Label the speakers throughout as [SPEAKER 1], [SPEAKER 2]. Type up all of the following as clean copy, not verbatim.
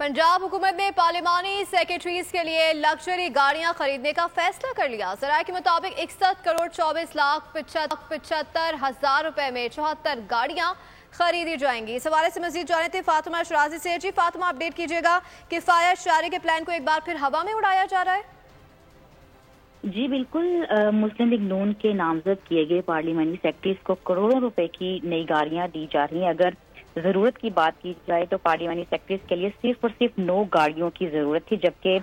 [SPEAKER 1] पंजाब हुकूमत ने पार्लिमानी सेक्रेटरीज के लिए लग्जरी गाड़ियां खरीदने का फैसला कर लिया। ज़राए के मुताबिक 61 करोड़ 24 लाख 75 हजार रुपए में 74 गाड़ियां खरीदी जाएंगी। इस हवाले से मजीद जाने थे फातिमा शराजी से। जी फातिमा, अपडेट कीजिएगा, किफायत शारी के प्लान को एक बार फिर हवा में उड़ाया जा रहा है?
[SPEAKER 2] जी बिल्कुल, मुस्लिम लीग नून के नामजद किए गए पार्लिमानी सेक्रेटरीज को करोड़ों रुपए की नई गाड़ियां दी जा रही हैं। अगर जरूरत की बात की जाए तो पार्लिमानी सेक्रेटरीज के लिए सिर्फ और सिर्फ 9 गाड़ियों की जरूरत थी, जबकि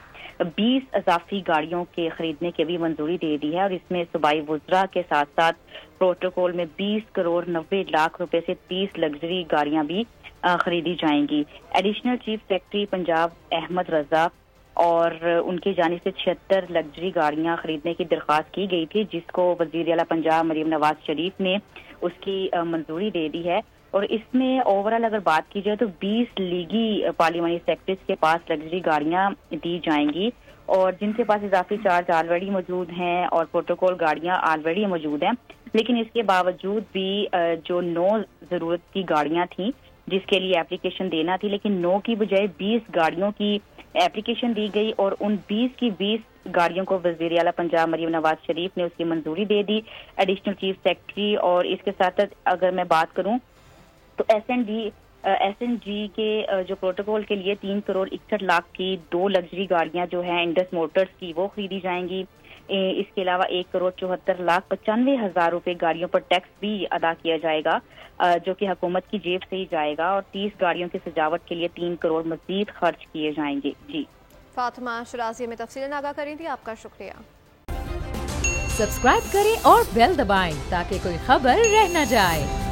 [SPEAKER 2] 20 इजाफी गाड़ियों के खरीदने की भी मंजूरी दे दी है। और इसमें सूबाई वुज़रा के साथ साथ प्रोटोकॉल में 20 करोड़ 90 लाख रुपए से 30 लग्जरी गाड़ियां भी खरीदी जाएंगी। Additional chief secretary Punjab Ahmad Raza और उनकी जानिब से 76 लग्जरी गाड़ियां खरीदने की दरख्वास्त की गई थी, जिसको वज़ीर आला पंजाब मरीम नवाज शरीफ ने उसकी मंजूरी दे दी है। और इसमें ओवरऑल अगर बात की जाए तो 20 लीगी पार्लिमानी सेक्रेटरीज के पास लग्जरी गाड़ियां दी जाएंगी, और जिनके पास इजाफी चार्ज ऑलरेडी मौजूद हैं और प्रोटोकॉल गाड़ियां ऑलरेडी मौजूद हैं। लेकिन इसके बावजूद भी जो 9 जरूरत की गाड़ियां थी जिसके लिए एप्लीकेशन देना थी, लेकिन 9 की बजाय 20 गाड़ियों की एप्लीकेशन दी गई और उन 20 की 20 गाड़ियों को वज़ीर आला पंजाब मरीम नवाज शरीफ ने उसकी मंजूरी दे दी, एडिशनल चीफ सेक्रेटरी। और इसके साथ अगर मैं बात करूं तो एसएनजी के जो प्रोटोकॉल के लिए 3 करोड़ 61 लाख की 2 लग्जरी गाड़ियां जो है इंडस मोटर्स की वो खरीदी जाएंगी। इसके अलावा 1 करोड़ 74 लाख 95 हजार रुपए गाड़ियों पर टैक्स भी अदा किया जाएगा, जो कि हुकूमत की जेब से ही जाएगा। और 30 गाड़ियों की सजावट के लिए 3 करोड़ मजीद खर्च किए जाएंगे। जी
[SPEAKER 1] फातिमा शराजी में तफसीलन आगाह करी थी, आपका शुक्रिया।
[SPEAKER 3] सब्सक्राइब करें और बेल दबाएं ताकि कोई खबर रह न जाए।